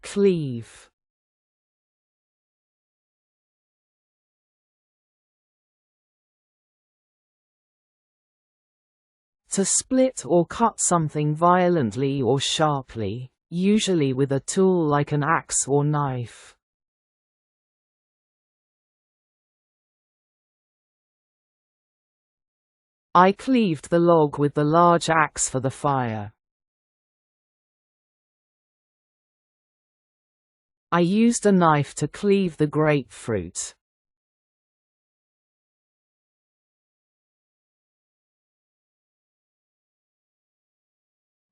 Cleave. To split or cut something violently or sharply, usually with a tool like an axe or knife. I cleaved the log with the large axe for the fire. I used a knife to cleave the grapefruit.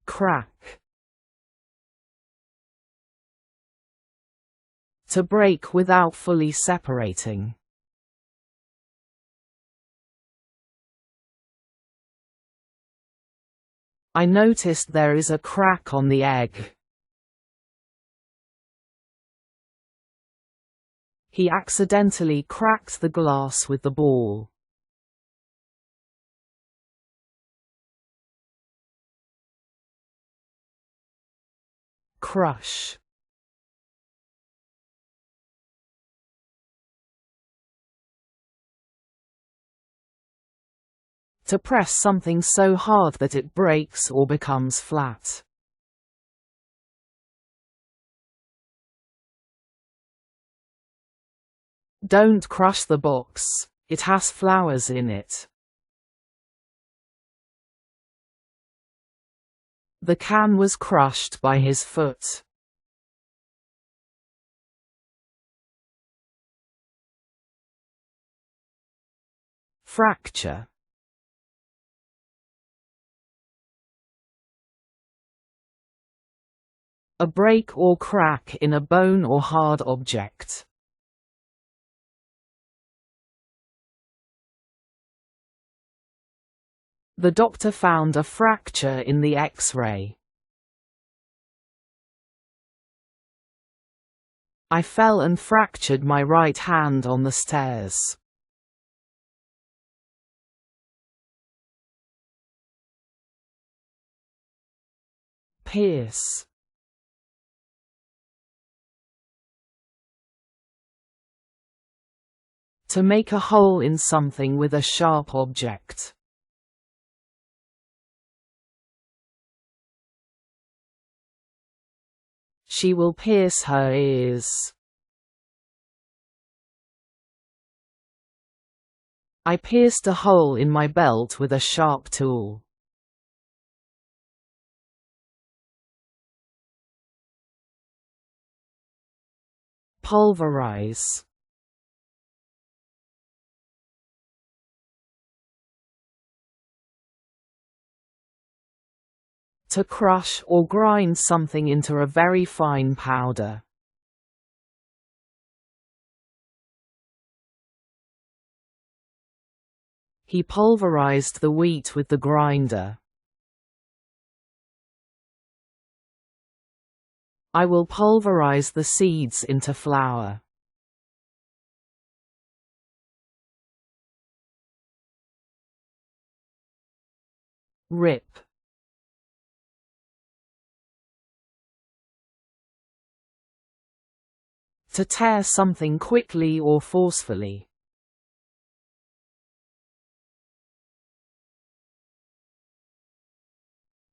Crack. To break without fully separating. I noticed there is a crack on the egg. He accidentally cracked the glass with the ball. Crush. To press something so hard that it breaks or becomes flat. Don't crush the box. It has flowers in it. The can was crushed by his foot. Fracture. A break or crack in a bone or hard object. The doctor found a fracture in the X-ray. I fell and fractured my right hand on the stairs. Pierce. To make a hole in something with a sharp object. She will pierce her ears. I pierced a hole in my belt with a sharp tool. Pulverize. To crush or grind something into a very fine powder. He pulverized the wheat with the grinder. I will pulverize the seeds into flour. Rip. To tear something quickly or forcefully.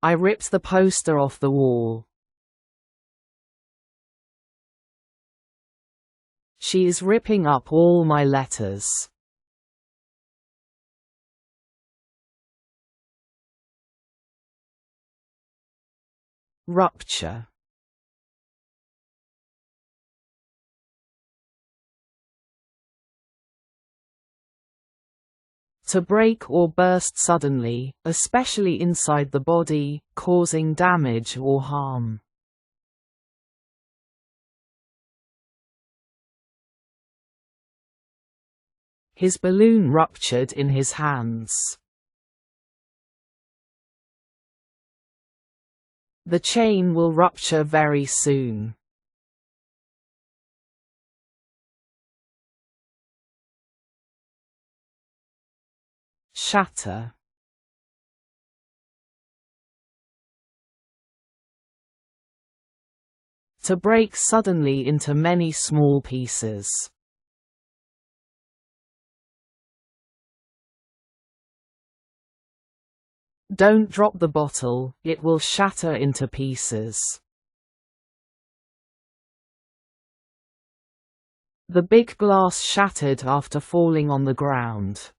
I ripped the poster off the wall. She is ripping up all my letters. Rupture. To break or burst suddenly, especially inside the body, causing damage or harm. His balloon ruptured in his hands. The chain will rupture very soon. Shatter. To break suddenly into many small pieces. Don't drop the bottle, it will shatter into pieces. The big glass shattered after falling on the ground.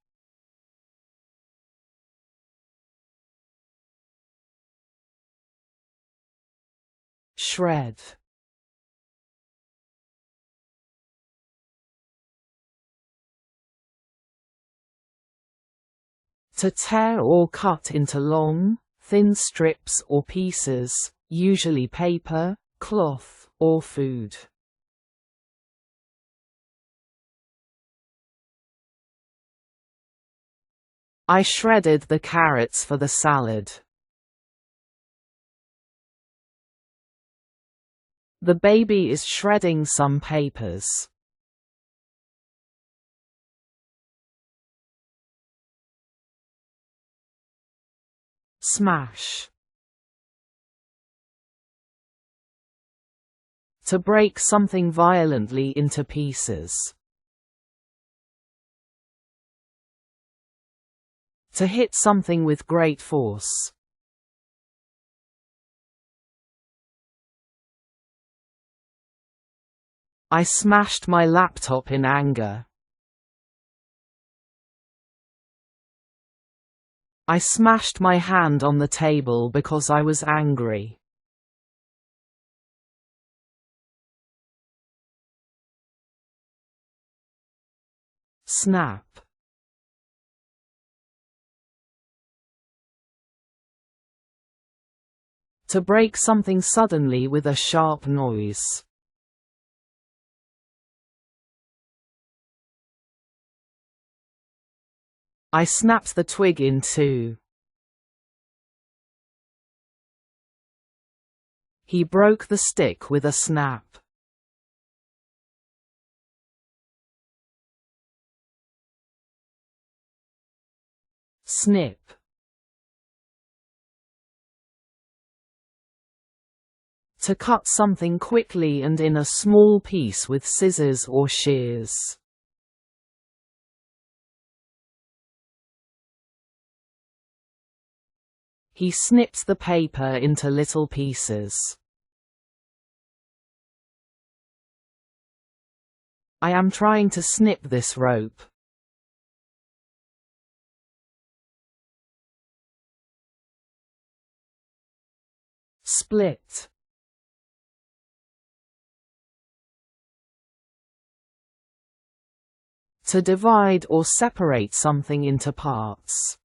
Shred. To tear or cut into long, thin strips or pieces, usually paper, cloth, or food. I shredded the carrots for the salad. The baby is shredding some papers. Smash. To break something violently into pieces. To hit something with great force. I smashed my laptop in anger. I smashed my hand on the table because I was angry. Snap. To break something suddenly with a sharp noise. I snapped the twig in two. He broke the stick with a snap. Snip. To cut something quickly and in a small piece with scissors or shears. He snipped the paper into little pieces. I am trying to snip this rope. Split. To divide or separate something into parts.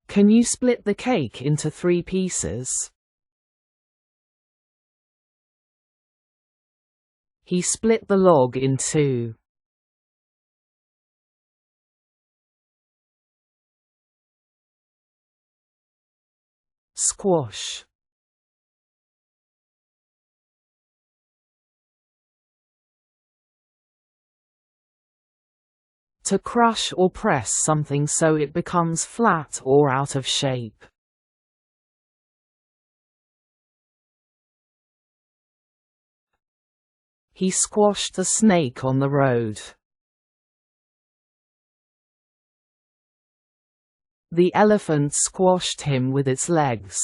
Can you split the cake into 3 pieces? He split the log in 2. Squash. To crush or press something so it becomes flat or out of shape. He squashed the snake on the road. The elephant squashed him with its legs.